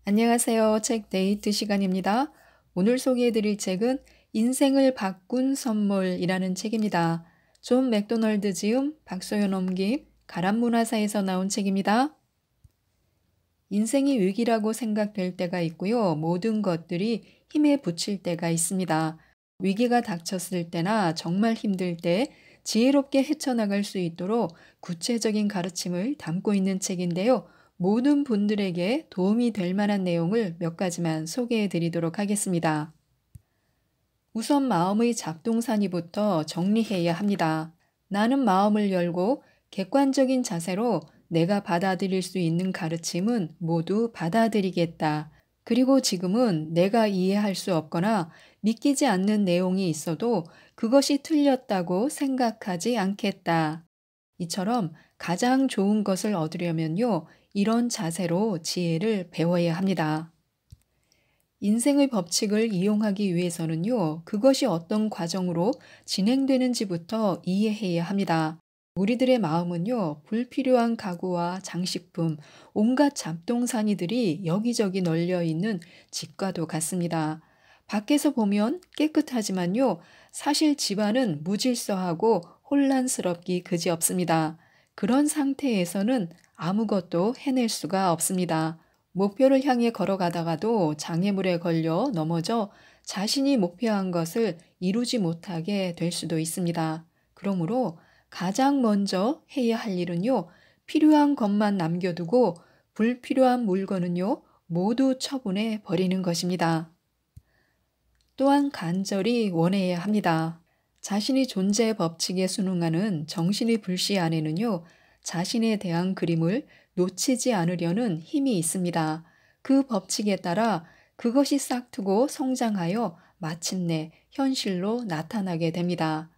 안녕하세요. 책 데이트 시간입니다. 오늘 소개해드릴 책은 인생을 바꾼 선물이라는 책입니다. 존 맥도널드 지음, 박소연 넘김, 가람문화사에서 나온 책입니다. 인생이 위기라고 생각될 때가 있고요. 모든 것들이 힘에 부칠 때가 있습니다. 위기가 닥쳤을 때나 정말 힘들 때 지혜롭게 헤쳐나갈 수 있도록 구체적인 가르침을 담고 있는 책인데요. 모든 분들에게 도움이 될 만한 내용을 몇 가지만 소개해 드리도록 하겠습니다. 우선 마음의 잡동사니부터 정리해야 합니다. 나는 마음을 열고 객관적인 자세로 내가 받아들일 수 있는 가르침은 모두 받아들이겠다. 그리고 지금은 내가 이해할 수 없거나 믿기지 않는 내용이 있어도 그것이 틀렸다고 생각하지 않겠다. 이처럼 가장 좋은 것을 얻으려면요, 이런 자세로 지혜를 배워야 합니다. 인생의 법칙을 이용하기 위해서는요, 그것이 어떤 과정으로 진행되는지부터 이해해야 합니다. 우리들의 마음은요, 불필요한 가구와 장식품, 온갖 잡동사니들이 여기저기 널려 있는 집과도 같습니다. 밖에서 보면 깨끗하지만요, 사실 집안은 무질서하고 혼란스럽기 그지없습니다. 그런 상태에서는 아무것도 해낼 수가 없습니다. 목표를 향해 걸어가다가도 장애물에 걸려 넘어져 자신이 목표한 것을 이루지 못하게 될 수도 있습니다. 그러므로 가장 먼저 해야 할 일은요, 필요한 것만 남겨두고 불필요한 물건은요, 모두 처분해 버리는 것입니다. 또한 간절히 원해야 합니다. 자신이 존재의 법칙에 순응하는 정신의 불씨 안에는요, 자신에 대한 그림을 놓치지 않으려는 힘이 있습니다. 그 법칙에 따라 그것이 싹트고 성장하여 마침내 현실로 나타나게 됩니다.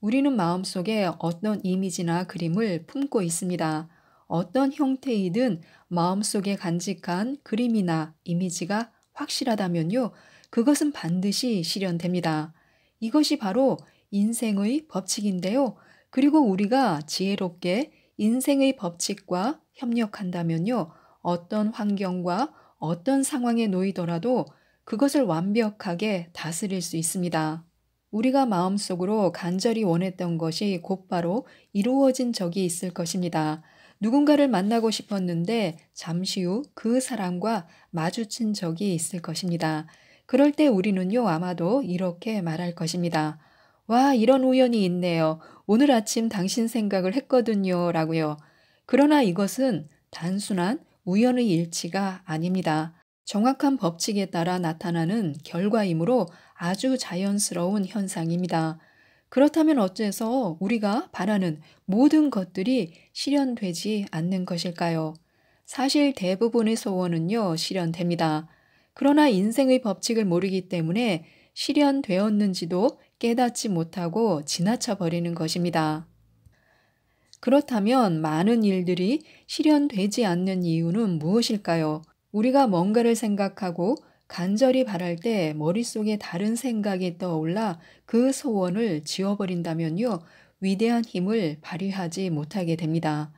우리는 마음속에 어떤 이미지나 그림을 품고 있습니다. 어떤 형태이든 마음속에 간직한 그림이나 이미지가 확실하다면요, 그것은 반드시 실현됩니다. 이것이 바로 인생의 법칙인데요. 그리고 우리가 지혜롭게 인생의 법칙과 협력한다면요, 어떤 환경과 어떤 상황에 놓이더라도 그것을 완벽하게 다스릴 수 있습니다. 우리가 마음속으로 간절히 원했던 것이 곧바로 이루어진 적이 있을 것입니다. 누군가를 만나고 싶었는데 잠시 후 그 사람과 마주친 적이 있을 것입니다. 그럴 때 우리는요, 아마도 이렇게 말할 것입니다. 와, 이런 우연이 있네요. 오늘 아침 당신 생각을 했거든요. 라고요. 그러나 이것은 단순한 우연의 일치가 아닙니다. 정확한 법칙에 따라 나타나는 결과이므로 아주 자연스러운 현상입니다. 그렇다면 어째서 우리가 바라는 모든 것들이 실현되지 않는 것일까요? 사실 대부분의 소원은요, 실현됩니다. 그러나 인생의 법칙을 모르기 때문에 실현되었는지도 깨닫지 못하고 지나쳐 버리는 것입니다. 그렇다면 많은 일들이 실현되지 않는 이유는 무엇일까요? 우리가 뭔가를 생각하고 간절히 바랄 때 머릿속에 다른 생각이 떠올라 그 소원을 지워버린다면요, 위대한 힘을 발휘하지 못하게 됩니다.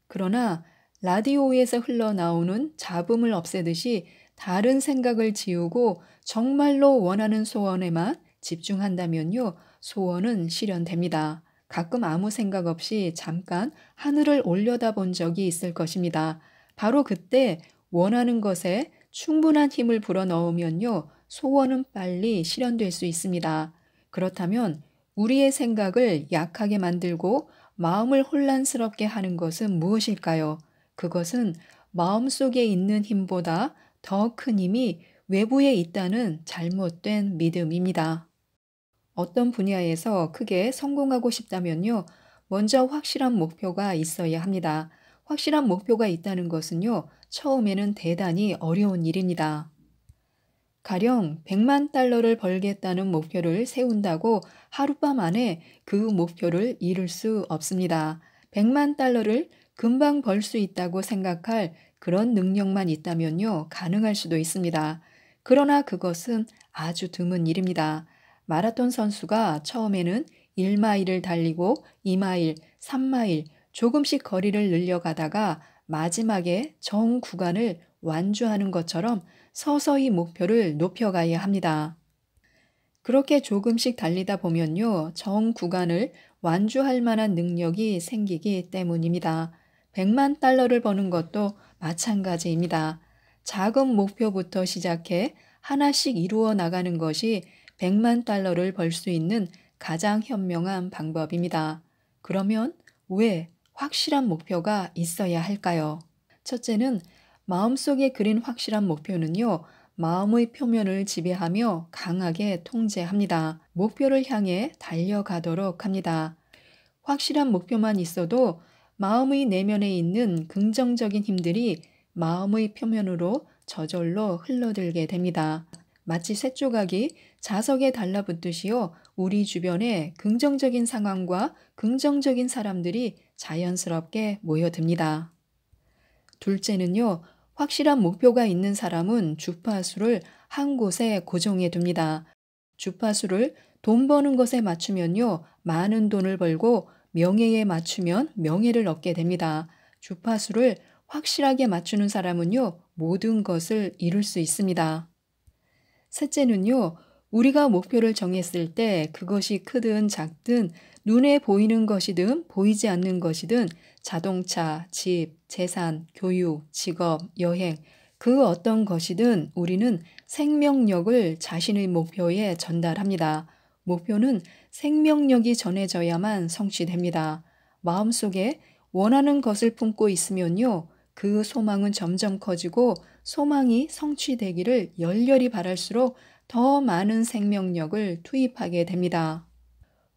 그러나 라디오에서 흘러나오는 잡음을 없애듯이 다른 생각을 지우고 정말로 원하는 소원에만 집중한다면요, 소원은 실현됩니다. 가끔 아무 생각 없이 잠깐 하늘을 올려다본 적이 있을 것입니다. 바로 그때 원하는 것에 충분한 힘을 불어넣으면요, 소원은 빨리 실현될 수 있습니다. 그렇다면 우리의 생각을 약하게 만들고 마음을 혼란스럽게 하는 것은 무엇일까요? 그것은 마음속에 있는 힘보다 더 큰 힘이 외부에 있다는 잘못된 믿음입니다. 어떤 분야에서 크게 성공하고 싶다면요, 먼저 확실한 목표가 있어야 합니다. 확실한 목표가 있다는 것은요, 처음에는 대단히 어려운 일입니다. 가령 100만 달러를 벌겠다는 목표를 세운다고 하룻밤 안에 그 목표를 이룰 수 없습니다. 100만 달러를 금방 벌 수 있다고 생각할 그런 능력만 있다면요, 가능할 수도 있습니다. 그러나 그것은 아주 드문 일입니다. 마라톤 선수가 처음에는 1마일을 달리고 2마일, 3마일 조금씩 거리를 늘려가다가 마지막에 정 구간을 완주하는 것처럼 서서히 목표를 높여가야 합니다. 그렇게 조금씩 달리다 보면요, 정 구간을 완주할 만한 능력이 생기기 때문입니다. 100만 달러를 버는 것도 마찬가지입니다. 작은 목표부터 시작해 하나씩 이루어 나가는 것이 100만 달러를 벌 수 있는 가장 현명한 방법입니다. 그러면 왜 확실한 목표가 있어야 할까요? 첫째는 마음속에 그린 확실한 목표는요, 마음의 표면을 지배하며 강하게 통제합니다. 목표를 향해 달려가도록 합니다. 확실한 목표만 있어도 마음의 내면에 있는 긍정적인 힘들이 마음의 표면으로 저절로 흘러들게 됩니다. 마치 쇳조각이 자석에 달라붙듯이요, 우리 주변에 긍정적인 상황과 긍정적인 사람들이 자연스럽게 모여듭니다. 둘째는요, 확실한 목표가 있는 사람은 주파수를 한 곳에 고정해 둡니다. 주파수를 돈 버는 것에 맞추면요, 많은 돈을 벌고 명예에 맞추면 명예를 얻게 됩니다. 주파수를 확실하게 맞추는 사람은요, 모든 것을 이룰 수 있습니다. 셋째는요, 우리가 목표를 정했을 때 그것이 크든 작든 눈에 보이는 것이든 보이지 않는 것이든 자동차, 집, 재산, 교육, 직업, 여행, 그 어떤 것이든 우리는 생명력을 자신의 목표에 전달합니다. 목표는 생명력이 전해져야만 성취됩니다. 마음속에 원하는 것을 품고 있으면요, 그 소망은 점점 커지고 소망이 성취되기를 열렬히 바랄수록 더 많은 생명력을 투입하게 됩니다.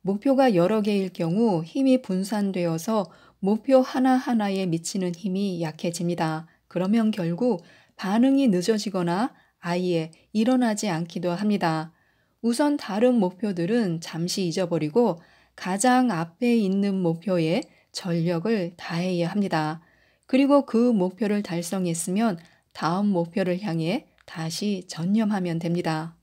목표가 여러 개일 경우 힘이 분산되어서 목표 하나하나에 미치는 힘이 약해집니다. 그러면 결국 반응이 늦어지거나 아예 일어나지 않기도 합니다. 우선 다른 목표들은 잠시 잊어버리고 가장 앞에 있는 목표에 전력을 다해야 합니다. 그리고 그 목표를 달성했으면 다음 목표를 향해 다시 전념하면 됩니다.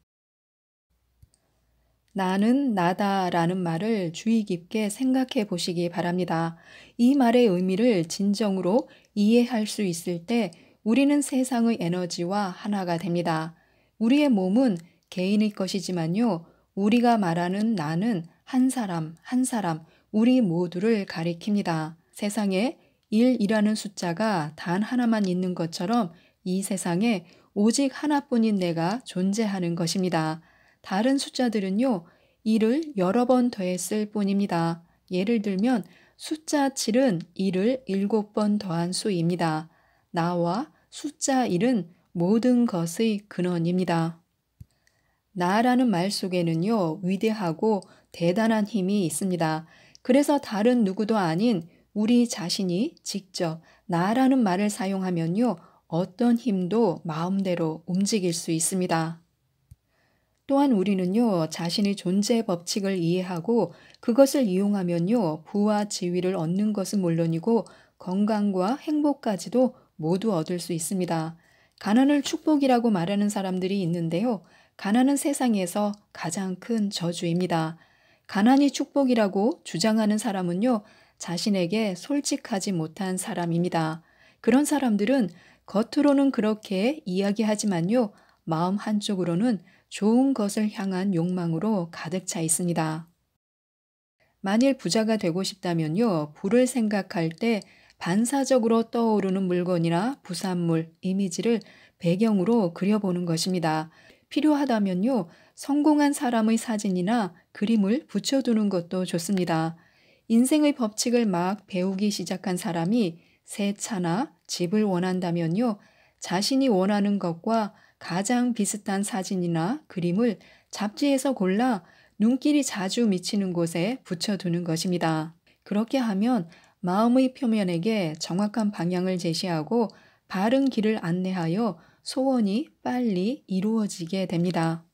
나는 나다라는 말을 주의 깊게 생각해 보시기 바랍니다. 이 말의 의미를 진정으로 이해할 수 있을 때 우리는 세상의 에너지와 하나가 됩니다. 우리의 몸은 개인의 것이지만요, 우리가 말하는 나는 한 사람, 한 사람, 우리 모두를 가리킵니다. 세상에 1이라는 숫자가 단 하나만 있는 것처럼 이 세상에 오직 하나뿐인 내가 존재하는 것입니다. 다른 숫자들은요, 1을 여러 번 더했을 뿐입니다. 예를 들면 숫자 7은 1을 7번 더한 수입니다. 나와 숫자 1은 모든 것의 근원입니다. 나라는 말 속에는요, 위대하고 대단한 힘이 있습니다. 그래서 다른 누구도 아닌 우리 자신이 직접 나라는 말을 사용하면요, 어떤 힘도 마음대로 움직일 수 있습니다. 또한 우리는요, 자신의 존재 법칙을 이해하고 그것을 이용하면요, 부와 지위를 얻는 것은 물론이고 건강과 행복까지도 모두 얻을 수 있습니다. 가난을 축복이라고 말하는 사람들이 있는데요, 가난은 세상에서 가장 큰 저주입니다. 가난이 축복이라고 주장하는 사람은요, 자신에게 솔직하지 못한 사람입니다. 그런 사람들은 겉으로는 그렇게 이야기하지만요, 마음 한쪽으로는 좋은 것을 향한 욕망으로 가득 차 있습니다. 만일 부자가 되고 싶다면요, 부를 생각할 때 반사적으로 떠오르는 물건이나 부산물, 이미지를 배경으로 그려보는 것입니다. 필요하다면요, 성공한 사람의 사진이나 그림을 붙여두는 것도 좋습니다. 인생의 법칙을 막 배우기 시작한 사람이 새 차나 집을 원한다면요, 자신이 원하는 것과 가장 비슷한 사진이나 그림을 잡지에서 골라 눈길이 자주 미치는 곳에 붙여두는 것입니다. 그렇게 하면 마음의 표면에게 정확한 방향을 제시하고 바른 길을 안내하여 소원이 빨리 이루어지게 됩니다.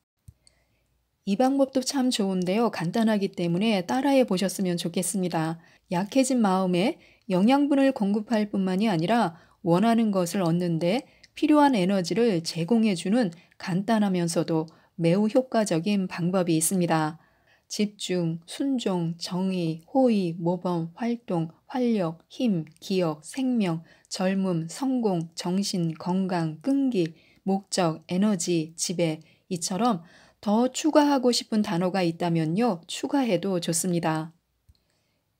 이 방법도 참 좋은데요. 간단하기 때문에 따라해 보셨으면 좋겠습니다. 약해진 마음에 영양분을 공급할 뿐만이 아니라 원하는 것을 얻는데 필요한 에너지를 제공해주는 간단하면서도 매우 효과적인 방법이 있습니다. 집중, 순종, 정의, 호의, 모범, 활동, 활력, 힘, 기억, 생명, 젊음, 성공, 정신, 건강, 끈기, 목적, 에너지, 지배, 이처럼 더 추가하고 싶은 단어가 있다면요, 추가해도 좋습니다.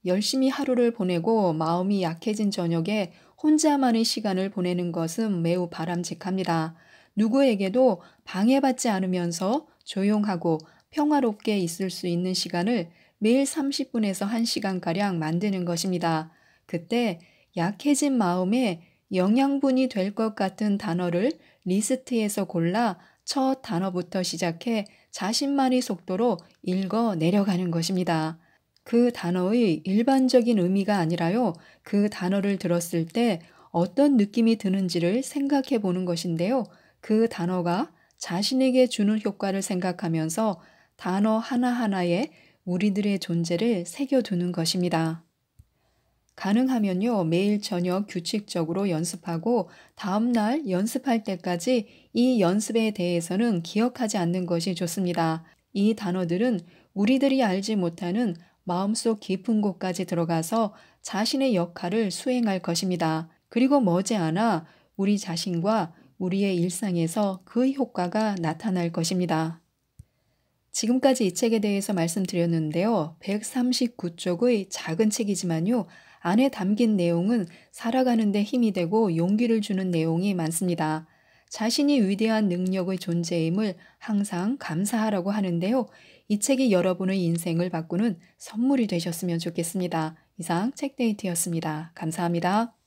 열심히 하루를 보내고 마음이 약해진 저녁에 혼자만의 시간을 보내는 것은 매우 바람직합니다. 누구에게도 방해받지 않으면서 조용하고 평화롭게 있을 수 있는 시간을 매일 30분에서 1시간가량 만드는 것입니다. 그때 약해진 마음에 영양분이 될 것 같은 단어를 리스트에서 골라 첫 단어부터 시작해 자신만의 속도로 읽어 내려가는 것입니다. 그 단어의 일반적인 의미가 아니라요, 그 단어를 들었을 때 어떤 느낌이 드는지를 생각해 보는 것인데요. 그 단어가 자신에게 주는 효과를 생각하면서 단어 하나하나에 우리들의 존재를 새겨두는 것입니다. 가능하면요, 매일 저녁 규칙적으로 연습하고 다음날 연습할 때까지 이 연습에 대해서는 기억하지 않는 것이 좋습니다. 이 단어들은 우리들이 알지 못하는 마음속 깊은 곳까지 들어가서 자신의 역할을 수행할 것입니다. 그리고 머지않아 우리 자신과 우리의 일상에서 그 효과가 나타날 것입니다. 지금까지 이 책에 대해서 말씀드렸는데요. 139쪽의 작은 책이지만요. 안에 담긴 내용은 살아가는 데 힘이 되고 용기를 주는 내용이 많습니다. 자신이 위대한 능력의 존재임을 항상 감사하라고 하는데요. 이 책이 여러분의 인생을 바꾸는 선물이 되셨으면 좋겠습니다. 이상 책데이트였습니다. 감사합니다.